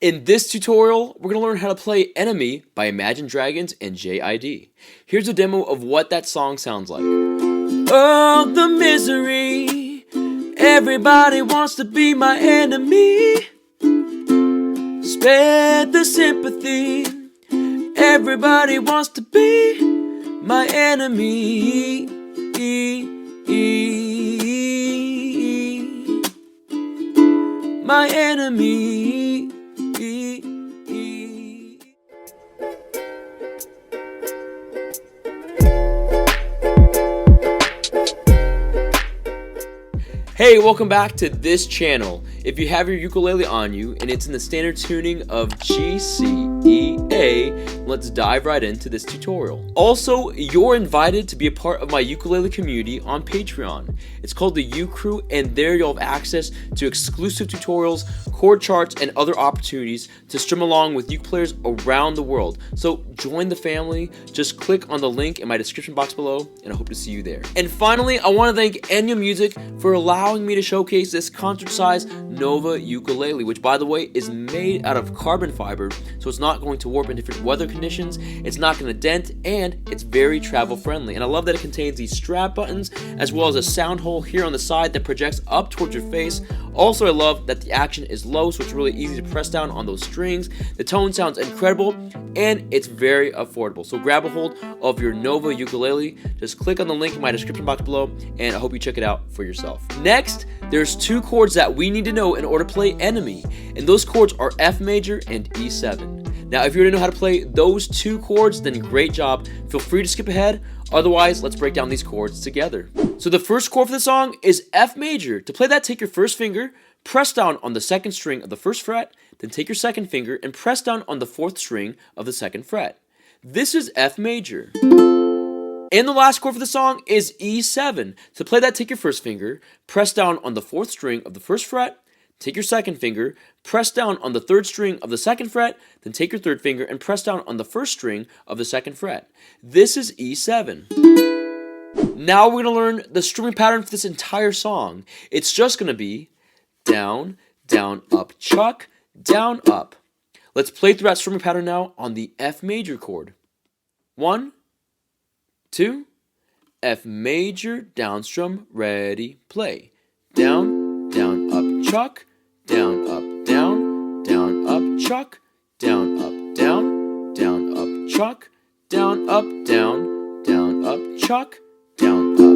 In this tutorial, we're going to learn how to play Enemy by Imagine Dragons and JID. Here's a demo of what that song sounds like. Oh, the misery, everybody wants to be my enemy. Spread the sympathy, everybody wants to be my enemy. My enemy. Hey, welcome back to this channel. If you have your ukulele on you and it's in the standard tuning of G, C, E, A, let's dive right into this tutorial. Also, you're invited to be a part of my ukulele community on Patreon. It's called the U Crew, and there you'll have access to exclusive tutorials, chord charts, and other opportunities to strum along with uke players around the world. So join the family. Just click on the link in my description box below, and I hope to see you there. And finally, I want to thank Enya Music for allowing me to showcase this concert-sized Nova ukulele, which by the way is made out of carbon fiber, so it's not going to warp in different weather conditions, it's not going to dent, and it's very travel friendly. And I love that it contains these strap buttons as well as a sound hole here on the side that projects up towards your face. Also, I love that the action is low, so it's really easy to press down on those strings. The tone sounds incredible, and it's very affordable. So grab a hold of your Nova ukulele. Just click on the link in my description box below, and I hope you check it out for yourself. Next, there's two chords that we need to know in order to play Enemy, and those chords are F major and E7. Now, if you already know how to play those two chords, then great job. Feel free to skip ahead. Otherwise, let's break down these chords together. So the first chord for the song is F major. To play that, take your first finger, press down on the second string of the first fret, then take your second finger and press down on the fourth string of the second fret. This is F major. And the last chord for the song is E7. To play that, take your first finger, press down on the fourth string of the first fret, take your second finger, press down on the third string of the second fret, then take your third finger and press down on the first string of the second fret. This is E7. Now we're going to learn the strumming pattern for this entire song. It's just going to be down, down, up, chuck, down, up. Let's play through that strumming pattern now on the F major chord. 1, 2, F major, down strum, ready, play. Down, down, up, chuck, down, up, down, down, up, chuck, down, up, down, down, up, chuck, down, up, down, down, up, chuck, down, up.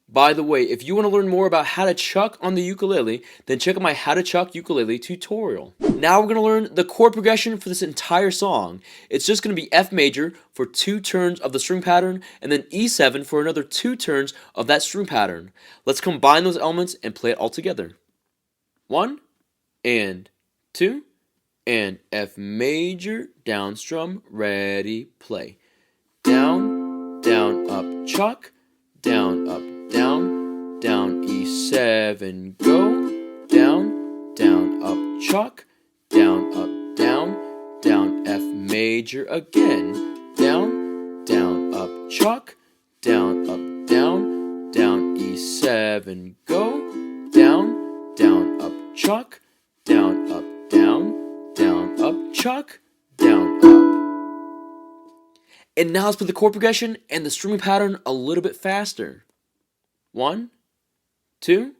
By the way, if you want to learn more about how to chuck on the ukulele, then check out my How to Chuck Ukulele tutorial. Now we're going to learn the chord progression for this entire song. It's just going to be F major for 2 turns of the string pattern, and then E7 for another 2 turns of that string pattern. Let's combine those elements and play it all together. 1 and 2 and F major, down strum, ready, play. Down, down, up, chuck, down, up, down, down, E7, go, down, down, up, chuck, down, up, down, F major again, down, down, up, chuck, down, up, down, E7, go, down, down, up, chuck, down, up, chuck, down, up. And now let's play the chord progression and the strumming pattern a little bit faster. 1, 2,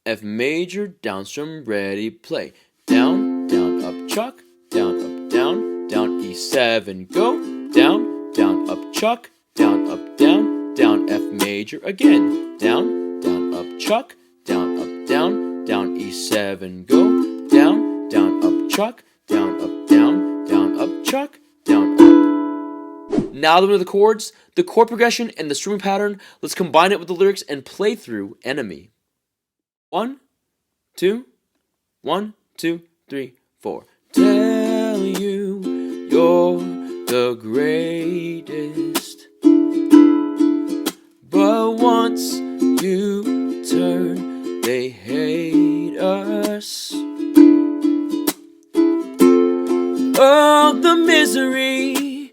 F major, down strum, ready, play. Down, down, up, chuck, down, E7, go, down, down, up, chuck, down, down, F major again. Down, down, up, chuck, down, E7, go, down, down, up, chuck, down, up, chuck, down, up. Now that we know the chords, the chord progression, and the strumming pattern, let's combine it with the lyrics and play through Enemy. 1, 2, 1, 2, 3, 4. Tell you you're the greatest, but once you turn, they hate us. Oh, the misery,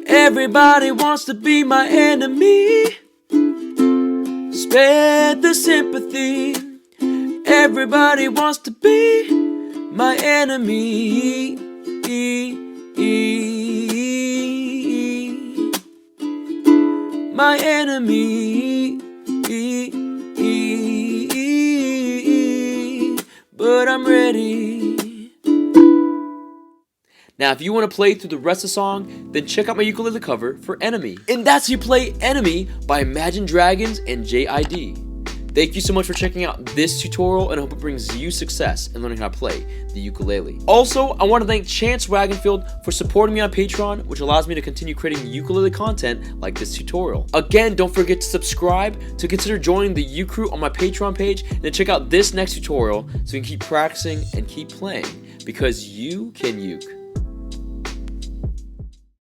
everybody wants to be my enemy. Spread the sympathy, everybody wants to be my enemy. My enemy. But I'm ready. Now, if you want to play through the rest of the song, then check out my ukulele cover for Enemy. And that's how you play Enemy by Imagine Dragons and JID. Thank you so much for checking out this tutorial, and I hope it brings you success in learning how to play the ukulele. Also, I want to thank Chance Wagenfield for supporting me on Patreon, which allows me to continue creating ukulele content like this tutorial. Again, don't forget to subscribe, to consider joining the U Crew on my Patreon page, and to check out this next tutorial so you can keep practicing and keep playing, because you can uke.